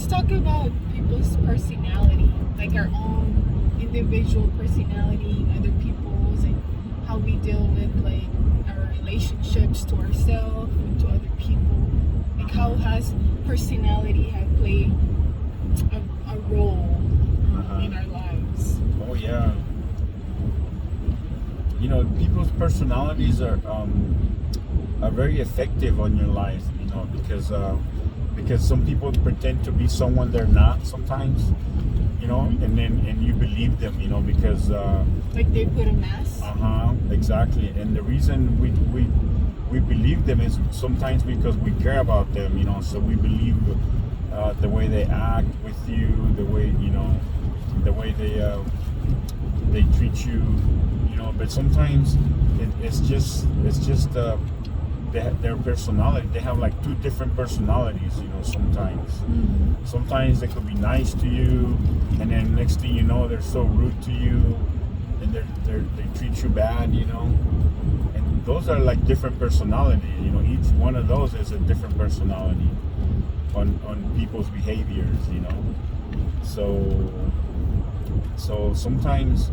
talk about people's personality, like our own individual personality, other people's, and how we deal with like our relationships to ourselves and to other people. Like how has personality have played a role in our lives? Oh yeah. You know, people's personalities are very effective on your life. You know, because some people pretend to be someone they're not sometimes. You know, and you believe them. You know, because like they put a mask. Exactly. And the reason we believe them is sometimes because we care about them. You know, so we believe the way they act with you, the way the way they treat you. But sometimes it's just their personality. They have like two different personalities. Sometimes they could be nice to you, and then next thing you know, they're so rude to you, and they treat you bad. And those are like different personalities. Each one of those is a different personality on people's behaviors. So sometimes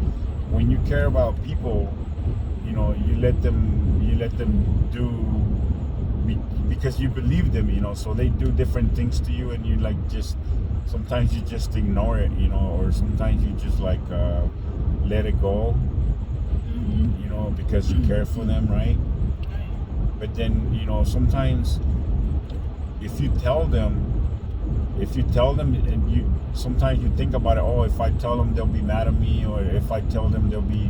when you care about people, you let them do because you believe them, so they do different things to you, and you like sometimes you just ignore it, or sometimes you just like let it go, because you care for them, right? But then sometimes if you tell them and you sometimes you think about it, oh, if I tell them they'll be mad at me, or if I tell them they'll be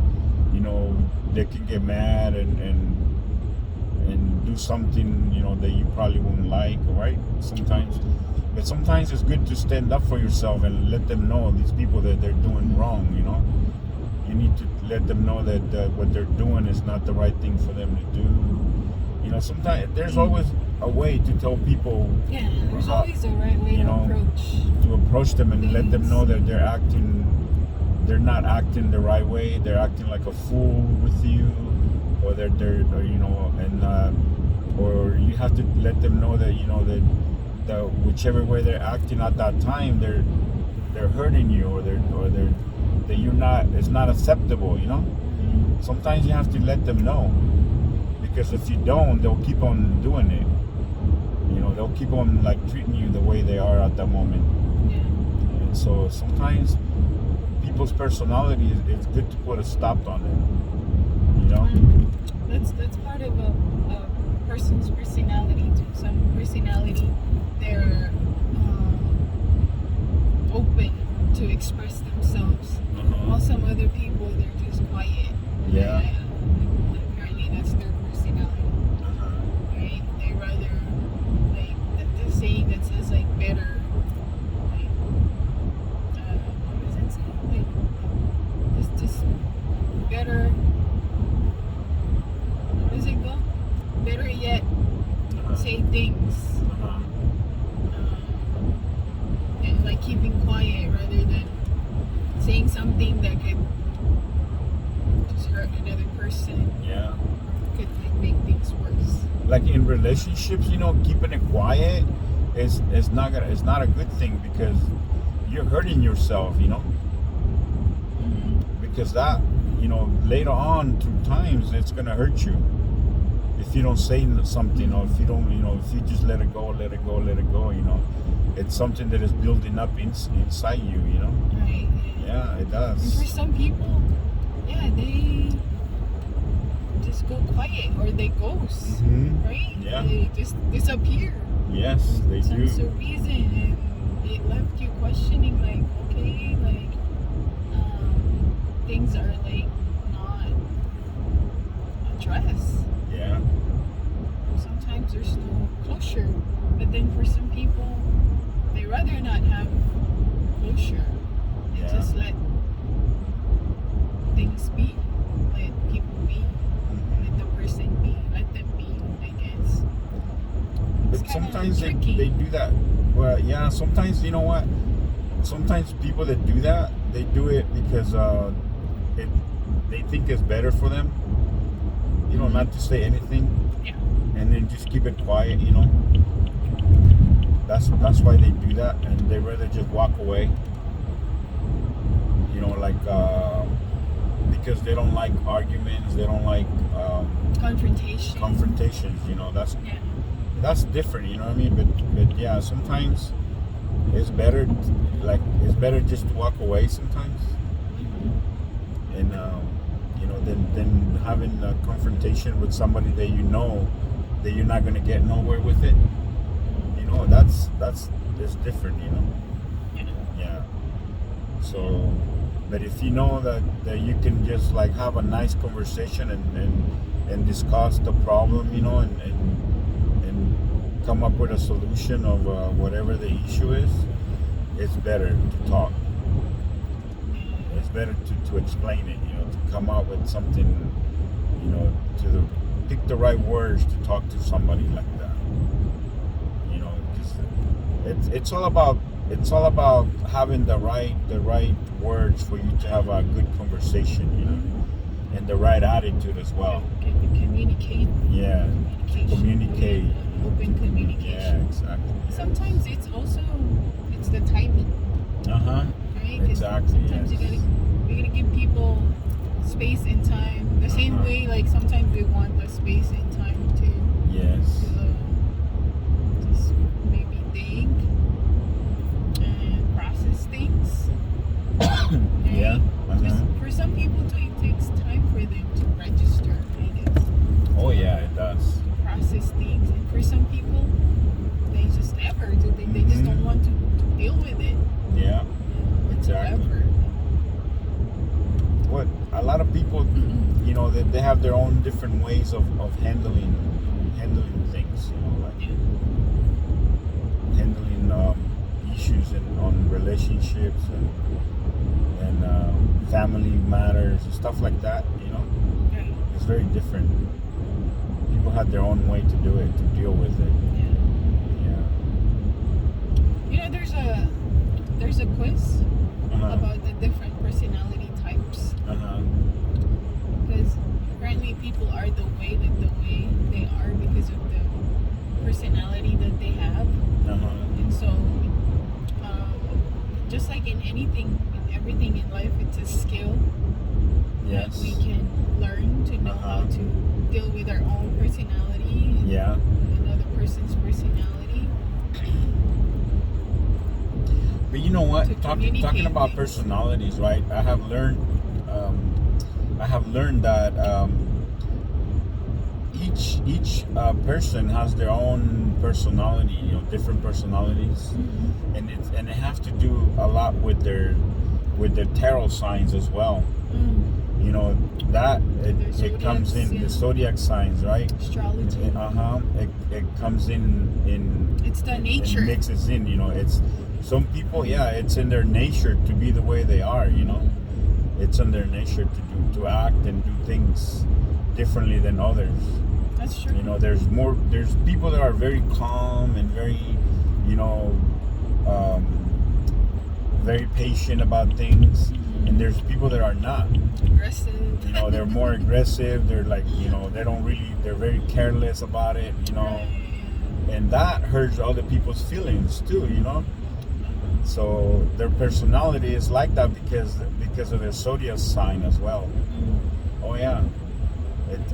they can get mad and do something that you probably wouldn't like, right? But sometimes it's good to stand up for yourself and let them know, these people, that they're doing wrong. You need to let them know that what they're doing is not the right thing for them to do. Sometimes there's always a way to tell people. Yeah, there's always a right way to approach them and let them know that they're not acting the right way. They're acting like a fool with you, or or you have to let them know that that whichever way they're acting at that time, they're hurting you, or that you're not. It's not acceptable. Sometimes you have to let them know, because if you don't, they'll keep on doing it. They'll keep on like treating you the way they are at that moment. Yeah. And so sometimes people's personality is good to put a stop on it. That's part of a person's personality too. Some personality, they're open to express themselves. While some other people, they're just quiet. Yeah. Apparently that's their personality. Right? They rather like the saying that says like better. What does it say? Like it's just better. How does it go? Better yet, say things. And like keeping quiet rather than saying something that could just hurt another person. Yeah. Could make things worse. Like in relationships, keeping it quiet is not a good thing, because you're hurting yourself, because that later on through times it's gonna hurt you if you don't say something, or if you don't if you just let it go, it's something that is building up inside you. Right. Yeah, it does. And for some people, yeah, they just go quiet, or they ghost, right? Yeah. They just disappear. Yes, they do. Sense of reason, and it left you questioning, like, okay, like things are like not addressed. Yeah. Sometimes there's no closure, but then for some people, they rather not have closure. They just let things be, let people be, let the person be, let them be, I guess. But sometimes they do that. Well, yeah, sometimes, you know what? Sometimes people that do that, they do it because they think it's better for them, not to say anything. Yeah. And then just keep it quiet, that's why they do that, and they rather just walk away. You know, like because they don't like arguments, they don't like confrontations. You know, that's different. You know what I mean? But yeah, sometimes it's better, it's better just to walk away sometimes, and you know, than having a confrontation with somebody that you know that you're not gonna get nowhere with it. You know, that's different. You know. Yeah. So, but if you know that you can just like have a nice conversation and discuss the problem, you know, and come up with a solution of whatever the issue is, it's better to talk. It's better to explain it, you know, to come up with something, you know, pick the right words to talk to somebody like that. You know, because it's all about having the right words for you to have a good conversation, you know, and the right attitude as well. Communicate. Yeah. Communicate. Open communication. Yeah, exactly. Sometimes it's the timing. Right? Exactly. Sometimes you gotta give people space and time. The same way, like sometimes we want the space and time to just maybe think and process things. Right? Yeah. For some people too, it takes time for them to register, I guess. Oh yeah, it does. Process things, and for some people, they just never do. They just don't want to deal with it. Yeah. Whatsoever. Exactly. What a lot of people, you know, they have their own different ways of handling things. You know, like handling issues on relationships and family matters and stuff like that. You know, Right. it's very different. People have their own way to do it, to deal with it. Yeah. You know, there's a quiz about the different personality types. Because apparently people are the way they are because of the personality that they have. And so, just like in everything in life, it's a skill that we can learn to know how to deal with our own personality and another person's personality. But you know what? To Talking about things. personalities, right? I have learned that each person has their own personality. You know, different personalities, and it has to do a lot with their tarot signs as well. You know, that it comes in the zodiac signs, right? Astrology. It comes in. It's the nature. It mixes in, you know. It's some people, it's in their nature to be the way they are, you know. It's in their nature to act and do things differently than others. That's true. You know, there's people that are very calm and very, you know, very patient about things, and there's people that are not. Aggressive. You know, they're more aggressive. They're like, you know, they're very careless about it, you know. And that hurts other people's feelings too, you know. So their personality is like that because of their zodiac sign as well. Oh yeah,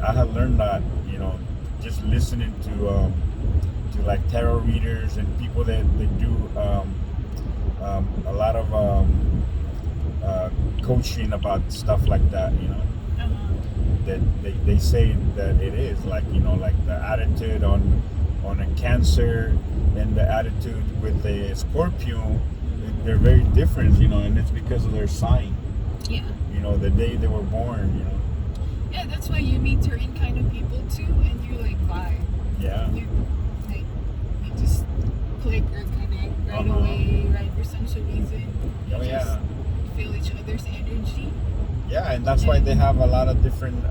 I have learned that, you know, just listening to like tarot readers and people that do a lot of coaching about stuff like that, you know. That they say that it is like, you know, like the attitude on a Cancer and the attitude with the Scorpio, they're very different, you know, and it's because of their sign. Yeah. You know, the day they were born, you know. Yeah, that's why you meet certain kind of people too, and you're like, vibe. Yeah. You just click or connect right away, right? For some reason. You just feel each other's energy. Yeah, and that's why they have a lot of different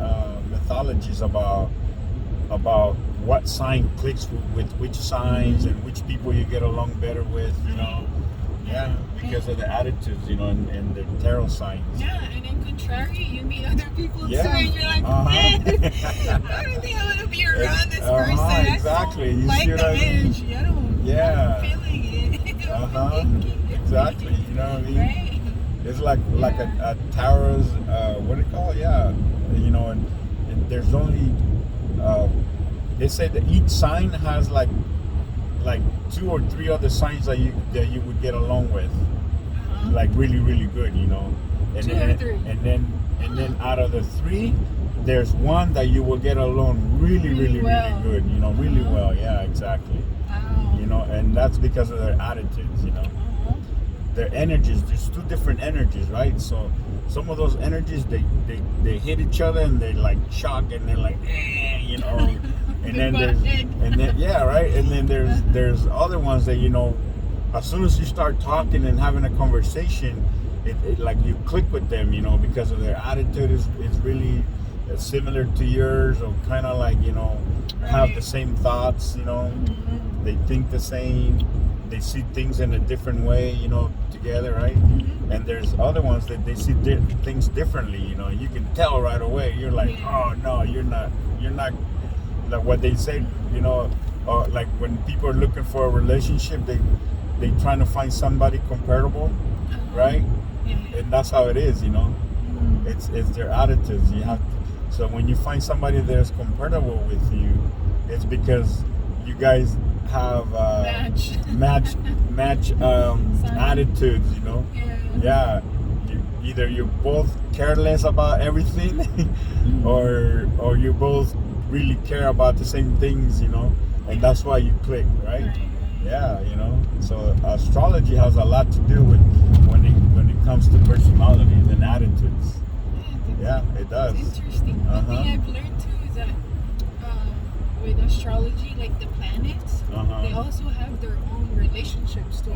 mythologies about what sign clicks with which signs and which people you get along better with, you know. Yeah, because of the attitudes, you know, and the tarot signs. Yeah, and in contrary, you meet other people too, Yeah. and you're like, man, I don't think I want to be around this person. Exactly. I don't like the energy. I don't. I'm not feeling exactly. You know what I mean? Right? It's like a tarot's what do you call it? Yeah, you know, and there's only they say that each sign has like 2 or 3 other signs that you would get along with, like really good, you know, and 2 then or 3. and then out of the 3, there's one that you will get along really well. good, you know, really well. Yeah, exactly. Wow. You know, and that's because of their attitudes, you know. Their energies, there's 2 different energies, right? So some of those energies they hit each other and they like shock and they're like you know, and then yeah, right, and then there's other ones that, you know, as soon as you start talking and having a conversation, it like you click with them, you know, because of their attitude is really similar to yours, or kind of like, you know, have the same thoughts, you know, they think the same, they see things in a different way, you know, together, right? And there's other ones that they see things differently, you know, you can tell right away. You're like, oh no, you're not like what they say, you know, like when people are looking for a relationship, they trying to find somebody comparable, right? And that's how it is, you know. It's their attitudes. You have to, so when you find somebody that's compatible with you, it's because you guys have match attitudes, you know. Yeah, either you're both careless about everything, or you both really care about the same things, you know, and that's why you click, right? Yeah, you know. So astrology has a lot to do with when it comes to personalities and attitudes. Yeah, it does. It's interesting. One thing I've learned too is that with astrology, like the planets, they also have their own relationships to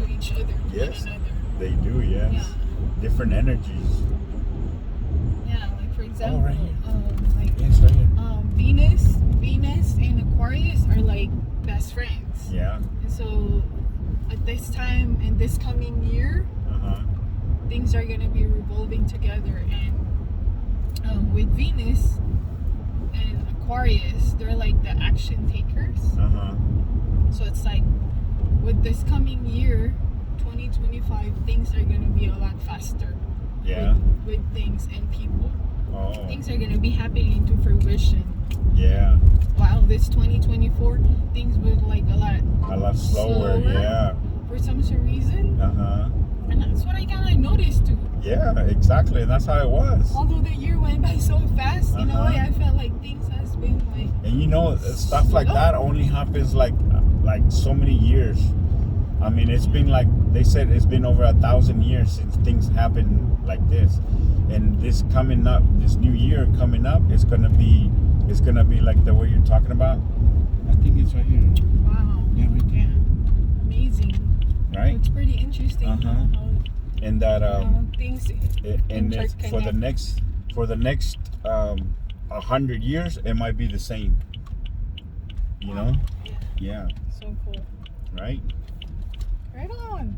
each other, to one another. They do, yes. Yeah. Different energies. Yeah, like for example, right like yes, right here. Venus and Aquarius are like best friends. Yeah. And so at this time in this coming year, things are gonna be revolving together, and with Venus and Aquarius, they're like the action takers. So it's like with this coming year, 2025, things are gonna be a lot faster. Yeah. With things and people. Oh. Things are gonna be happening into fruition. Yeah. Wow, this 2024, things were like a lot slower. Yeah. For some reason. And that's what I kind of noticed too. Yeah, exactly. And that's how it was. Although the year went by so fast, in a way, I felt like things has been like. And you know, stuff like that only happens like so many years. I mean, it's been like they said, it's been over 1,000 years since things happened like this. And this coming up, this new year coming up, it's gonna be like the way you're talking about. I think it's right here. Wow. Yeah, right there. Amazing. Right. It's pretty interesting. How and that things and it's for the next 100 years, it might be the same. You know? Yeah. Yeah. So cool. Right. Right on.